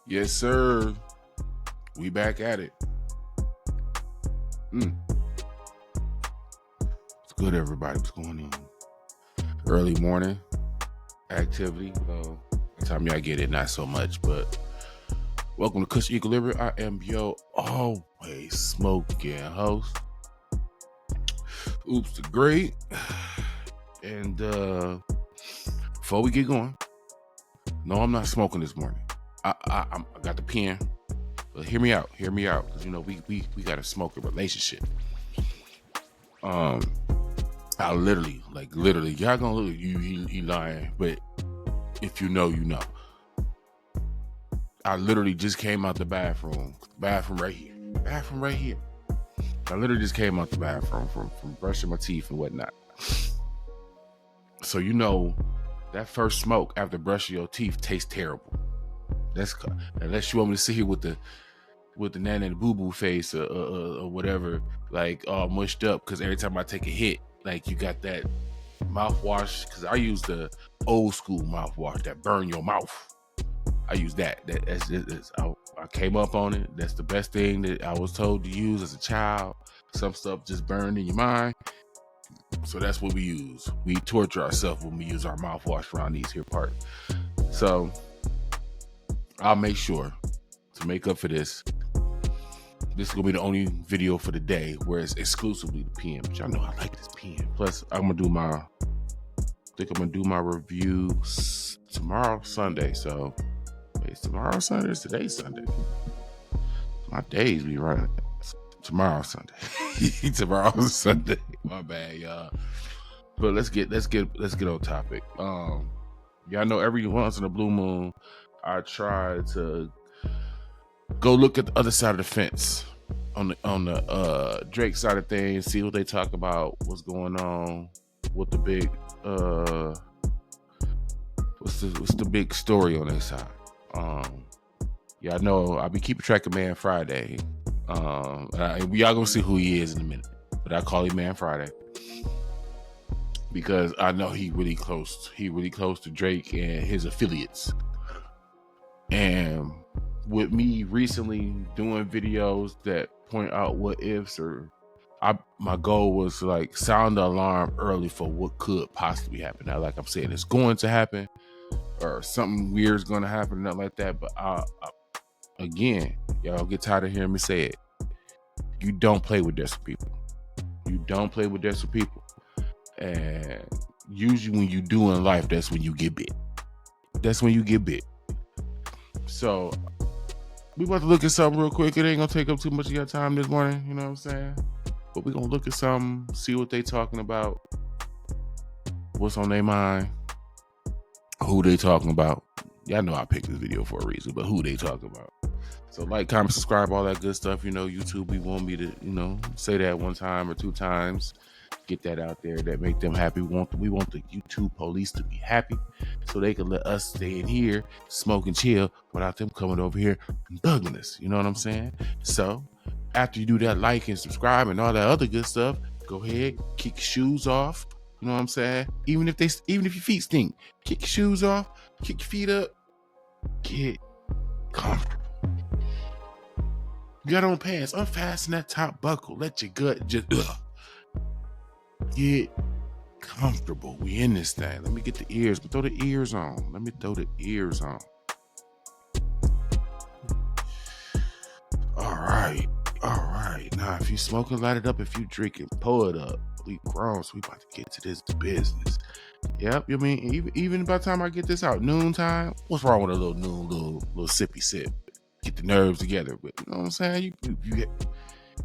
Yes, sir. We back at it. What's good, everybody? What's going on? Early morning activity. By the time y'all get it, not so much, but welcome to Kush Equilibrium. I am your always smoking host, Oops the Great. And before we get going, no, I'm not smoking this morning. I got the pen, but hear me out, because you know we got a smoking relationship. I literally, y'all gonna look at you, he lying, but if you know, you know. I literally just came out the bathroom right here. I literally just came out the bathroom from brushing my teeth and whatnot. So you know, that first smoke after brushing your teeth tastes terrible. That's unless you want me to sit here with the nana and boo boo face or whatever, like all mushed up. Because every time I take a hit, like you got that mouthwash. Because I use the old school mouthwash that burn your mouth. I use that. I came up on it. That's the best thing that I was told to use as a child. Some stuff just burned in your mind. So that's what we use. We torture ourselves when we use our mouthwash around these here parts. So I'll make sure to make up for this. This is going to be the only video for the day where it's exclusively the PM. But y'all know I like this PM. Plus, I'm going to do my review tomorrow, Sunday. So, wait, it's tomorrow Sunday? It's today's Sunday. My days be running. Tomorrow Sunday. Tomorrow's Sunday. My bad, y'all. But let's get on topic. Y'all know every once in a blue moon, I try to go look at the other side of the fence on the Drake side of things, see what they talk about, what's going on, what the big what's the big story on their side. Y'all know I'll be keeping track of Man Friday. Y'all gonna see who he is in a minute, but I call him Man Friday because I know he really close to Drake and his affiliates. And with me recently doing videos that point out what ifs, my goal was to like sound the alarm early for what could possibly happen. Now, like I'm saying, it's going to happen or something weird is going to happen, nothing like that. But again, y'all get tired of hearing me say it. You don't play with desperate people. And usually when you do in life, that's when you get bit. So we about to look at something real quick. It ain't gonna take up too much of your time this morning, you know what I'm saying? But we're gonna look at something, see what they talking about, what's on their mind, who they talking about. Y'all know I picked this video for a reason, but who they talking about. So like, comment, subscribe, all that good stuff. You know, YouTube, we want me to, you know, say that one time or two times. Get that out there that make them happy. We want the YouTube police to be happy so they can let us stay in here, smoke and chill without them coming over here and bugging us. You know what I'm saying? So after you do that, like and subscribe and all that other good stuff, go ahead, kick your shoes off. You know what I'm saying? Even if your feet stink, kick your shoes off, kick your feet up, get comfortable. You got on pants, unfasten that top buckle, let your gut just get comfortable. We in this thing. Let me get the ears. Throw the ears on. All right. Now, if you smoking, light it up. If you drinking, pour it up. We grown, so we about to get to this business. Yep. I mean, even by the time I get this out, noontime. What's wrong with a little noon, little sippy sip? Get the nerves together. But you know what I'm saying?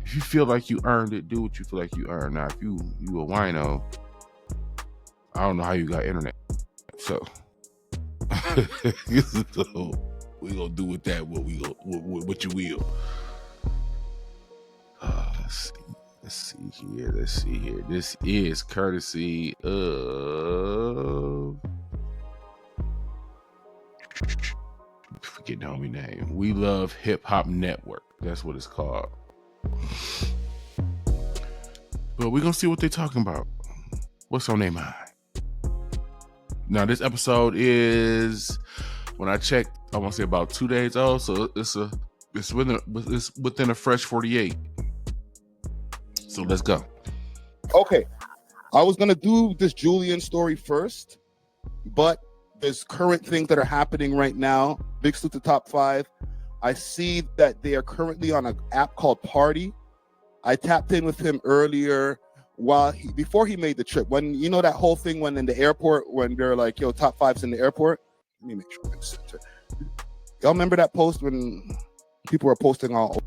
If you feel like you earned it, do what you feel like you earned. Now, if you a wino, I don't know how you got internet. So, we gonna do with that what you will. Let's see here. This is courtesy of, forget the homie name. We Love Hip Hop Network. That's what it's called. But we're gonna see what they're talking about. What's on their mind? Now, this episode is, when I checked I want to say about 2 days old. So it's within a fresh 48. So let's go. Okay, I was gonna do this Julian story first, but there's current things that are happening right now. Big salute to Top 5. I see that they are currently on an app called Party. I tapped in with him earlier before he made the trip. When you know that whole thing when in the airport when they're like, "Yo, Top 5's in the airport." Let me make sure I'm center. Y'all remember that post when people were posting all?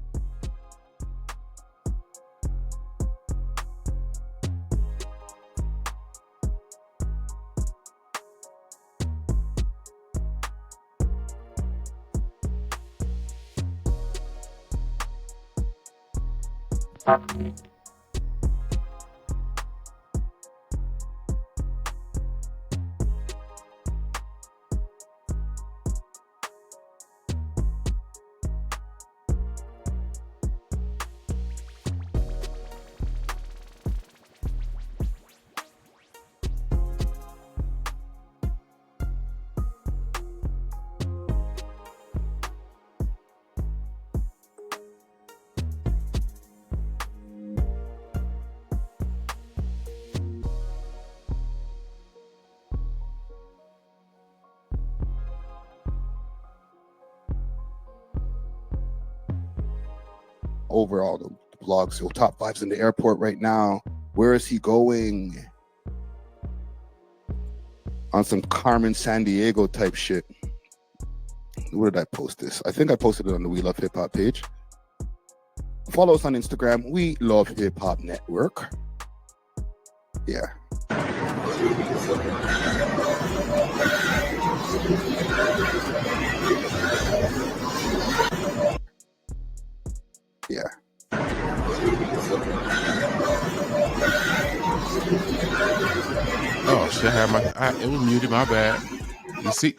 Overall, the blogs, so Top 5's in the airport right now. Where is he going? On some Carmen Sandiego type shit. Where did I post this? I think I posted it on the We Love Hip Hop page. Follow us on Instagram, We Love Hip Hop Network. Yeah. Yeah. Oh shit! It was muted. My bad. You see?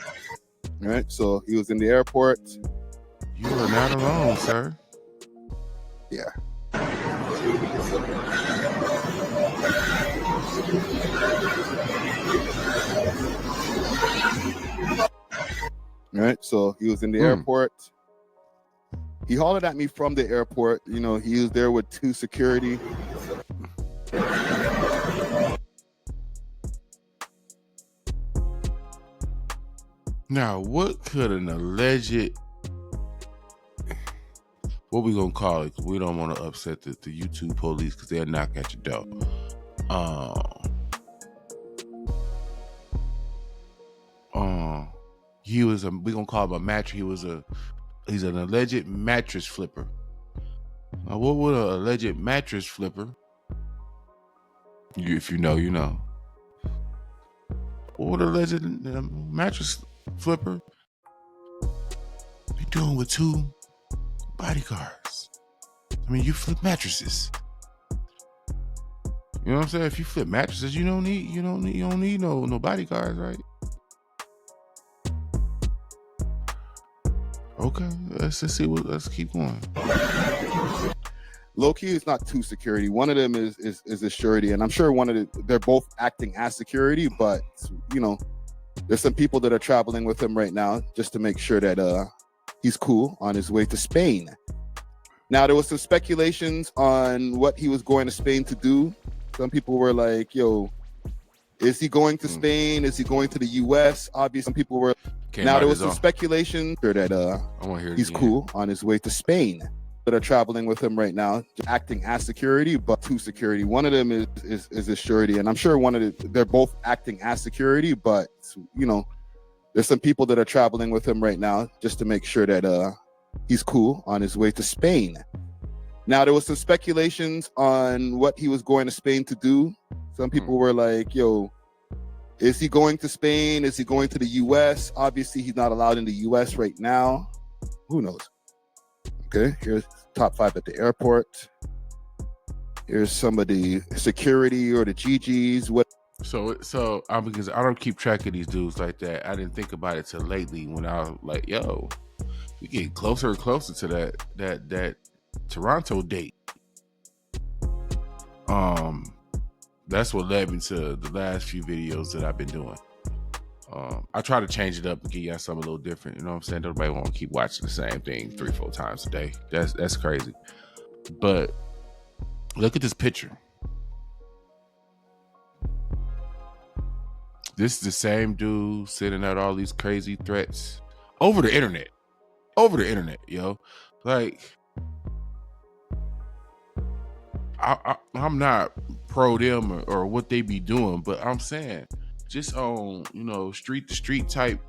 All right. So he was in the airport. You are not alone, sir. Yeah. All right. So he was in the airport. He hollered at me from the airport. You know, he was there with 2 security. Now, what could an alleged, what we gonna call it? Cause we don't want to upset the YouTube police because they'll knock at your door. We gonna call him a mattress. He's an alleged mattress flipper. Now, what would an alleged mattress flipper? If you know, you know. What would an alleged mattress flipper be doing with 2 bodyguards? I mean, you flip mattresses. You know what I'm saying? If you flip mattresses, you don't need no bodyguards, right? Okay, let's keep going. Low-key is not 2 security. One of them is a surety, and I'm sure they're both acting as security, but you know, there's some people that are traveling with him right now just to make sure that he's cool on his way to Spain. Now, there was some speculations on what he was going to Spain to do. Some people were like, yo, is he going to Spain? Is he going to the US? Obviously, some people were. Now, there was some speculation that he's cool on his way to Spain. That are traveling with him right now, acting as security, but 2 security. One of them is a surety, and I'm sure they're both acting as security, but you know, there's some people that are traveling with him right now just to make sure that he's cool on his way to Spain. Now, there was some speculations on what he was going to Spain to do. Some people were like, yo, is he going to Spain? Is he going to the US? Obviously, he's not allowed in the US right now. Who knows? Okay, here's Top 5 at the airport. Here's some of the security or the GGs. What? So because I don't keep track of these dudes like that. I didn't think about it till lately when I was like, yo, we get closer and closer to that Toronto date. That's what led me to the last few videos that I've been doing. I try to change it up and give y'all something a little different. You know what I'm saying? Nobody want to keep watching the same thing 3-4 times a day. That's crazy. But look at this picture. This is the same dude sending out all these crazy threats over the internet. Yo. Like, I'm not pro them or what they be doing, but I'm saying just on, street to street type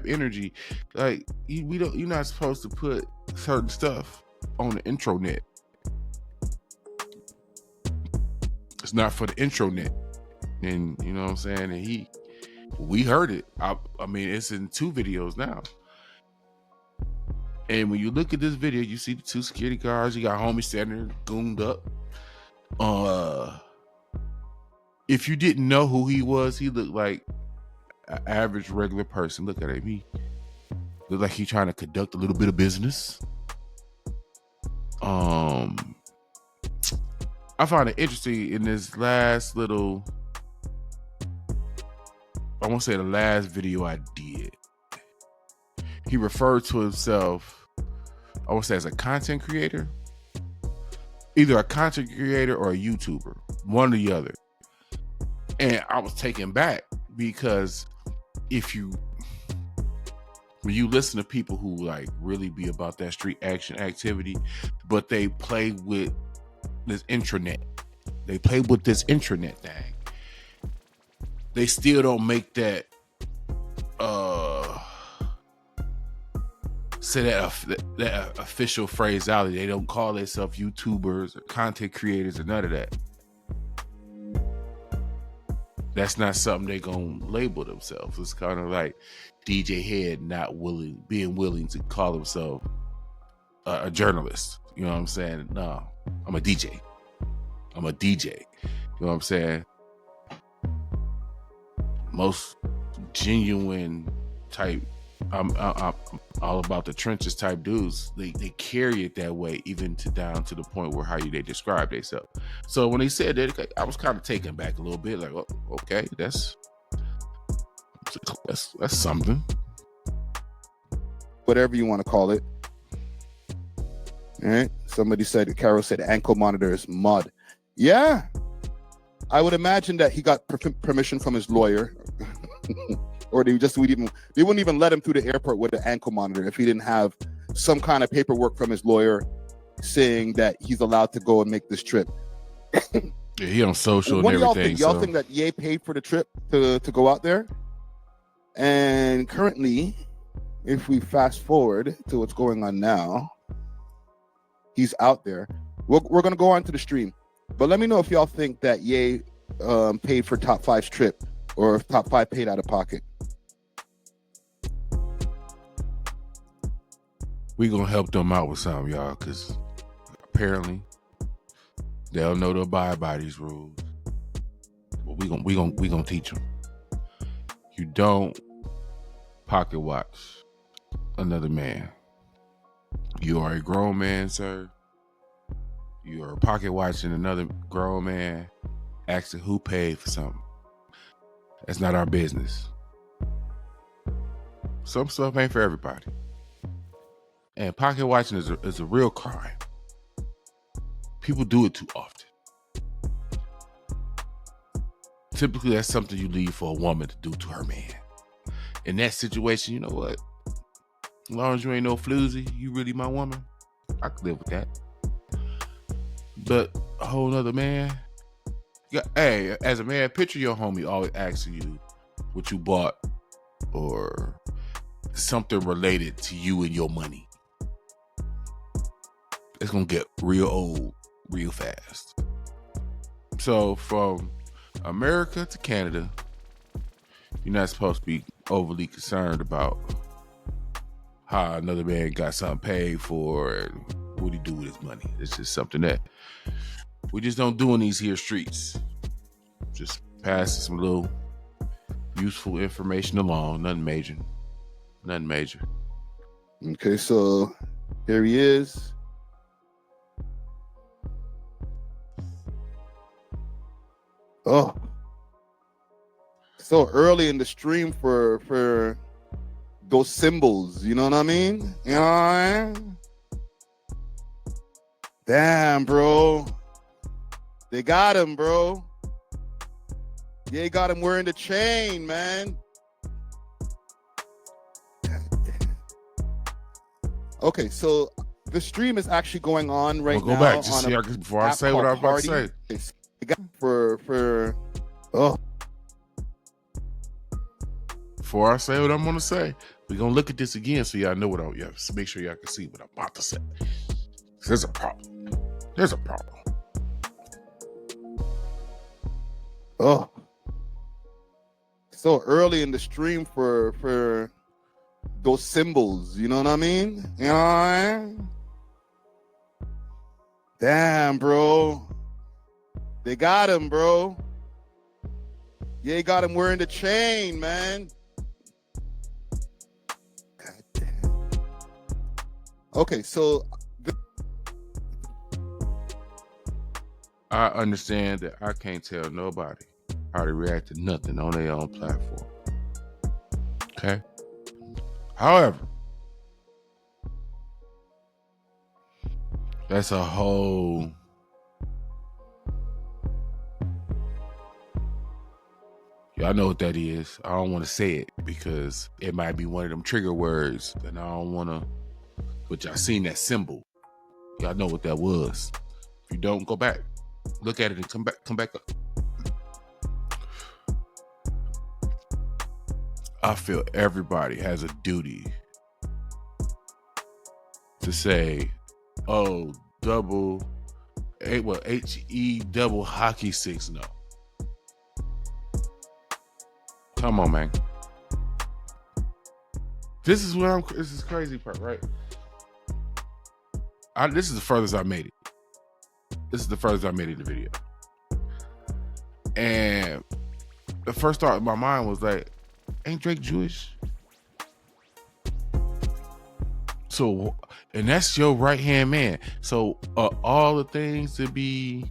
energy, like you're not supposed to put certain stuff on the intranet. It's not for the intranet. And you know what I'm saying? And we heard it. I mean, it's in 2 videos now. And when you look at this video, you see the 2 security guards. You got homie standing there, gooned up. If you didn't know who he was, he looked like an average regular person. Look at him. He looked like he's trying to conduct a little bit of business. I found it interesting in this last little, I won't say the last video I did. He referred to himself, I would say, as a content creator. Either a content creator or a YouTuber, one or the other. And I was taken back because when you listen to people who like really be about that street action activity, but they play with this intranet, thing, they still don't make that say that official phraseology. They don't call themselves YouTubers or content creators or none of that. That's not something they gonna label themselves. It's kind of like DJ Head being willing to call himself a journalist. You know what I'm saying? No, I'm a DJ. You know what I'm saying? Most genuine type, I'm all about the trenches type dudes. They carry it that way, even down to the point where how they describe themselves. So when they said that, I was kind of taken back a little bit. Like, oh, okay, that's something. Whatever you want to call it. All right. Somebody said, Carol said, ankle monitor is mud. Yeah. I would imagine that he got permission from his lawyer. Or they wouldn't even let him through the airport with an ankle monitor if he didn't have some kind of paperwork from his lawyer saying that he's allowed to go and make this trip. Yeah, he on social What and do y'all everything. think? Y'all think that Ye paid for the trip to go out there? And currently, if we fast forward to what's going on now, he's out there. We're going to go on to the stream. But let me know if y'all think that Ye paid for Top 5's trip, or if Top 5 paid out of pocket. We gonna help them out with something, y'all, because apparently they don't know to abide by these rules. But we gonna teach them. You don't pocket watch another man. You are a grown man, sir. You are pocket watching another grown man, asking who paid for something. That's not our business. Some stuff ain't for everybody. And pocket watching is a real crime. People do it too often. Typically, that's something you leave for a woman to do to her man. In that situation, you know what? As long as you ain't no floozy, you really my woman, I could live with that. But a whole nother man, hey, as a man, picture your homie always asking you what you bought or something related to you and your money. It's gonna get real old real fast. So from America to Canada, you're not supposed to be overly concerned about how another man got something paid for and what he do with his money. It's just something that we just don't do in these here streets. Just passing some little useful information along. Nothing major. Okay, so here he is. Oh. so early in the stream for those symbols. You know what I mean? You know what I mean? Damn, bro. They got him, bro. Yeah, they got him wearing the chain, man. Okay, so the stream is actually going on right Well, now. go back just see before I say what I was about to say. Before I say what I'm gonna say, we're gonna look at this again so y'all know what I yeah, so make sure y'all can see what I'm about to say. There's a problem. There's a problem. Oh. So early in the stream for those symbols, you know what I mean? You know what I mean? Damn, bro. They got him, bro. Yeah, they got him wearing the chain, man. God damn. Okay, so I understand that I can't tell nobody how to react to nothing on their own platform. Okay? However, that's a whole y'all know what that is. I don't want to say it because it might be one of them trigger words, and I don't want to. But y'all seen that symbol. Y'all know what that was. If you don't, go back, look at it, and come back up. I feel everybody has a duty to say, "Oh, HE double hockey 6 no." Come on, man. This is the crazy part, right? This is the furthest I made it. This is the furthest I made it in the video. And the first thought in my mind was like, ain't Drake Jewish? So, and that's your right-hand man. So all the things to be,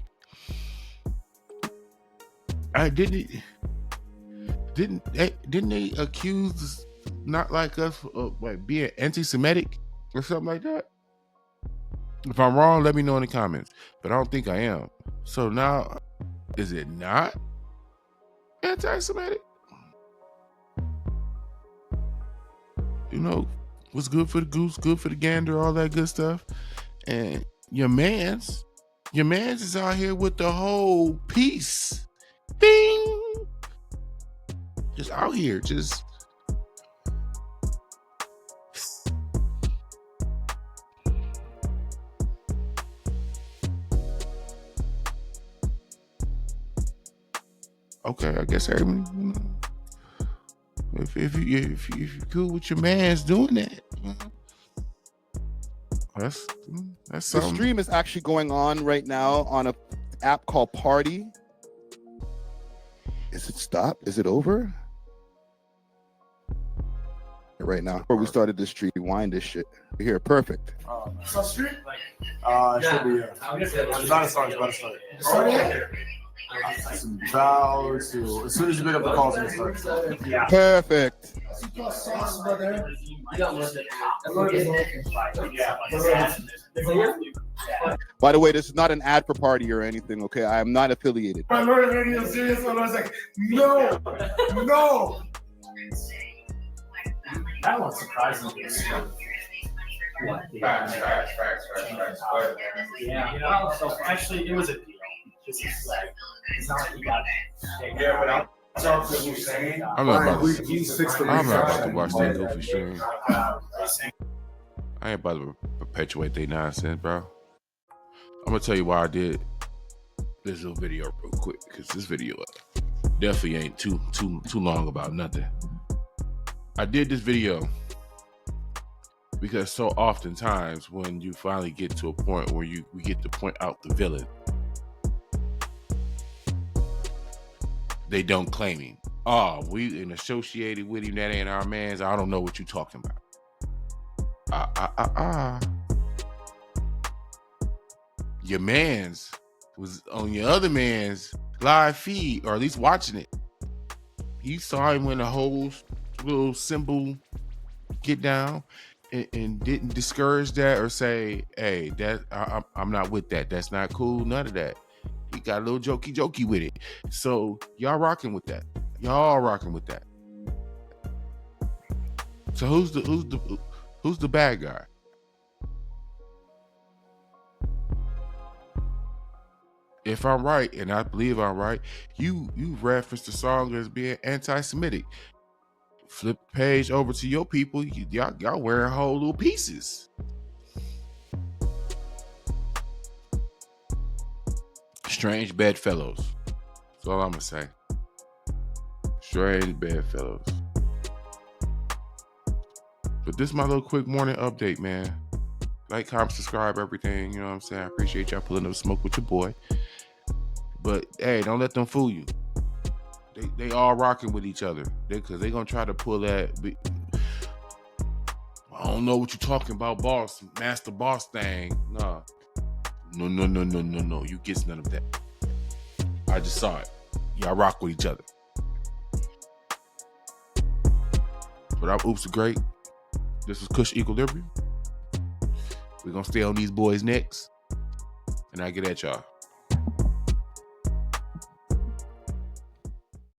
didn't they accuse not like us of like being anti-Semitic or something like that? If I'm wrong, let me know in the comments. But I don't think I am. So now, is it not anti-Semitic? You know, what's good for the goose, good for the gander, all that good stuff. And your man's is out here with the whole piece. Ding! Just out here, just okay. I guess everyone, you know, if you're cool with your man's doing that, you know, that's something. The stream is actually going on right now on a app called Party. Is it stopped? Is it over? Right now, before we started this stream, rewind this shit. Here, perfect. So street? It should be. It's about to start. It's about to. As soon as you pick up the calls, it's going to start. Yeah. Perfect. By the way, this is not an ad for Party or anything, okay? I am not affiliated. I learned radio serious and I was like, no. That one surprised me. Facts. Yeah. Well, so actually, it was a deal. It's like, it's not like he got it. Yeah, but I'm not about to watch that goofy stream. I ain't about to perpetuate their nonsense, bro. I'm gonna tell you why I did this little video real quick, because this video definitely ain't too long about nothing. I did this video because so oftentimes when you finally get to a point where we get to point out the villain, they don't claim him. Oh, we associated with him. That ain't our man's. I don't know what you talking about. Your man's was on your other man's live feed, or at least watching it. he saw him when the whole little symbol get down and didn't discourage that or say, hey, that I'm not with that. That's not cool. None of that. He got a little jokey with it. So y'all rocking with that. Y'all rocking with that. So who's the bad guy? If I'm right, and I believe I'm right, you referenced the song as being anti-Semitic. Flip the page over to your people. Y'all wearing whole little pieces. Strange bedfellows. That's all I'm gonna say. Strange bedfellows. But this is my little quick morning update, man. Like, comment, subscribe, everything. You know what I'm saying? I appreciate y'all pulling up smoke with your boy. But hey, don't let them fool you. They all rocking with each other. Because they gonna try to pull that. I don't know what you're talking about, boss. Master boss thing. Nah. No. You get none of that. I just saw it. Y'all rock with each other. But I'm Oops Great. This is Kush Equilibrium. We're gonna stay on these boys' necks. And I get at y'all.